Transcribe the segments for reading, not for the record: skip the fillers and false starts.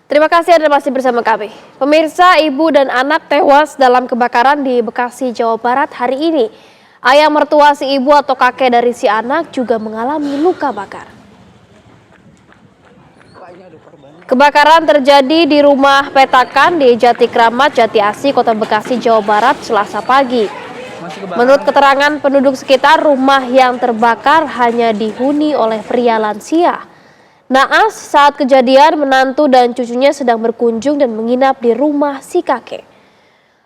Terima kasih Anda masih bersama kami. Pemirsa, ibu dan anak tewas dalam kebakaran di Bekasi, Jawa Barat hari ini. Ayah mertua si ibu atau kakek dari si anak juga mengalami luka bakar. Kebakaran terjadi di rumah petakan di Jati Kramat, Jati Asih, Kota Bekasi, Jawa Barat, Selasa pagi. Menurut keterangan penduduk sekitar, rumah yang terbakar hanya dihuni oleh pria lansia. Naas saat kejadian menantu dan cucunya sedang berkunjung dan menginap di rumah si kakek.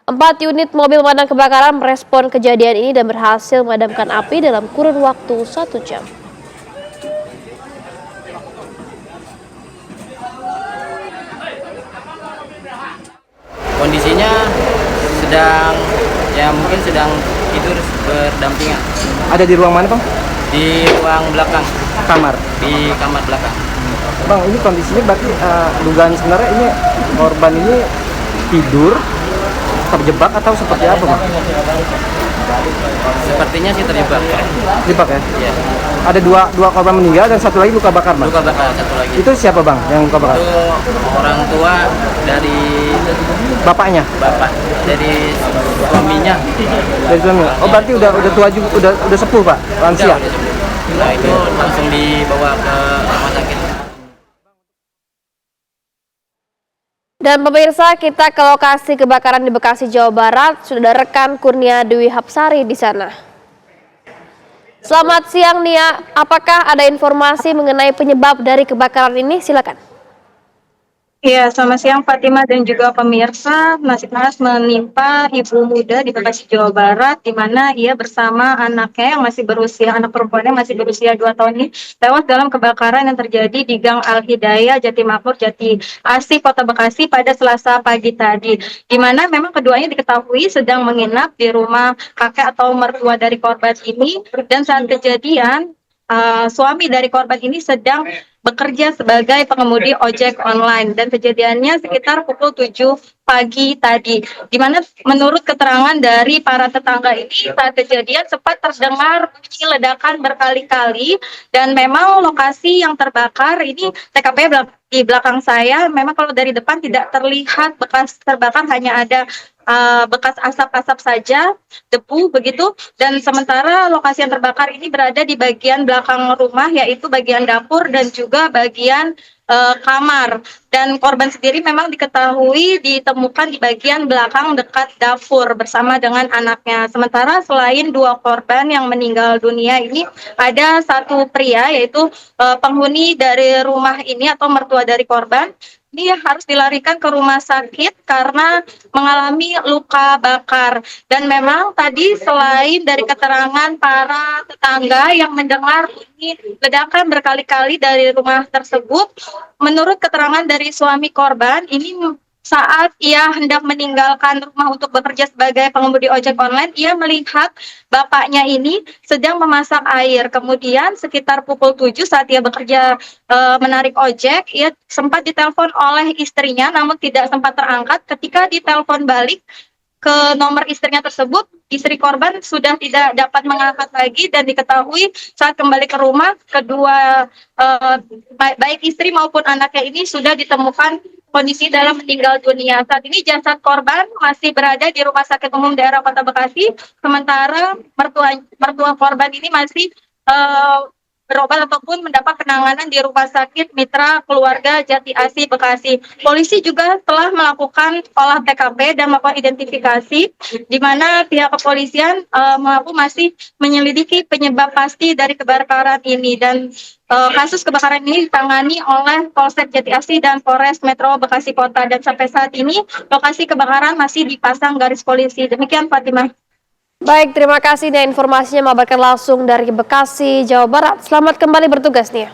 4 unit mobil pemadam kebakaran merespon kejadian ini dan berhasil memadamkan api dalam kurun waktu 1 jam. Kondisinya mungkin sedang tidur berdampingan. Ada di ruang mana, Bang? Di ruang belakang, Kamar. di kamar belakang. Bang, ini kondisinya berarti dugaan sebenarnya ini korban ini tidur terjebak atau seperti apa, Bang? Sepertinya sih terjebak. Terjebak ya? Ya, Ada dua korban meninggal dan satu lagi luka bakar, Bang. luka bakar satu lagi. Itu siapa, Bang, yang luka bakar? Itu orang tua dari Bapaknya? bapak, dari suaminya. Dari suami. Oh, berarti udah tua juga, udah sepuh, Pak, lansia. Udah sembuh. Nah, itu langsung dibawa ke rumah sakit. Dan pemirsa, kita ke lokasi kebakaran di Bekasi, Jawa Barat. Sudah ada rekan Kurnia Dwi Hapsari di sana. Selamat siang, Nia. Apakah ada informasi mengenai penyebab dari kebakaran ini? Silakan. Iya, selamat siang Fatima dan juga pemirsa. Nasib naas menimpa ibu muda di Bekasi, Jawa Barat, di mana ia bersama anaknya yang masih berusia, anak perempuannya masih berusia 2 tahun ini, tewas dalam kebakaran yang terjadi di Gang Al Hidayah, Jati Makmur, Jati Asih, Kota Bekasi pada Selasa pagi tadi. Di mana memang keduanya diketahui sedang menginap di rumah kakek atau mertua dari korban ini, dan saat kejadian suami dari korban ini sedang bekerja sebagai pengemudi ojek online, dan kejadiannya sekitar pukul 7 pagi tadi, di mana menurut keterangan dari para tetangga ini saat kejadian sempat terdengar bunyi ledakan berkali-kali, dan memang lokasi yang terbakar ini TKP di belakang saya, memang kalau dari depan tidak terlihat bekas terbakar, hanya ada bekas asap-asap saja, debu begitu, dan sementara lokasi yang terbakar ini berada di bagian belakang rumah, yaitu bagian dapur dan juga bagian kamar, dan korban sendiri memang diketahui ditemukan di bagian belakang dekat dapur bersama dengan anaknya. Sementara selain 2 korban yang meninggal dunia ini, ada 1 pria, yaitu penghuni dari rumah ini atau mertua dari korban. Dia harus dilarikan ke rumah sakit karena mengalami luka bakar. Dan memang tadi selain dari keterangan para tetangga yang mendengar bunyi ledakan berkali-kali dari rumah tersebut, menurut keterangan dari suami korban, ini saat ia hendak meninggalkan rumah untuk bekerja sebagai pengemudi ojek online, ia melihat bapaknya ini sedang memasak air. Kemudian sekitar pukul 7 saat ia bekerja menarik ojek, ia sempat ditelepon oleh istrinya namun tidak sempat terangkat. Ketika ditelepon balik ke nomor istrinya tersebut, istri korban sudah tidak dapat mengangkat lagi, dan diketahui saat kembali ke rumah, kedua baik istri maupun anaknya ini sudah ditemukan kondisi dalam meninggal dunia. Saat ini jasad korban masih berada di Rumah Sakit Umum Daerah Kota Bekasi, sementara mertua korban ini masih berobat ataupun mendapat penanganan di Rumah Sakit Mitra Keluarga Jati Asih, Bekasi. Polisi juga telah melakukan olah TKP dan melakukan identifikasi, di mana pihak kepolisian mengaku masih menyelidiki penyebab pasti dari kebakaran ini, dan kasus kebakaran ini ditangani oleh Polsek Jati Asih dan Polres Metro Bekasi Kota, dan sampai saat ini lokasi kebakaran masih dipasang garis polisi. Demikian Fatimah. Baik, terima kasih dan informasinya mengabarkan langsung dari Bekasi, Jawa Barat. Selamat kembali bertugas, Nia.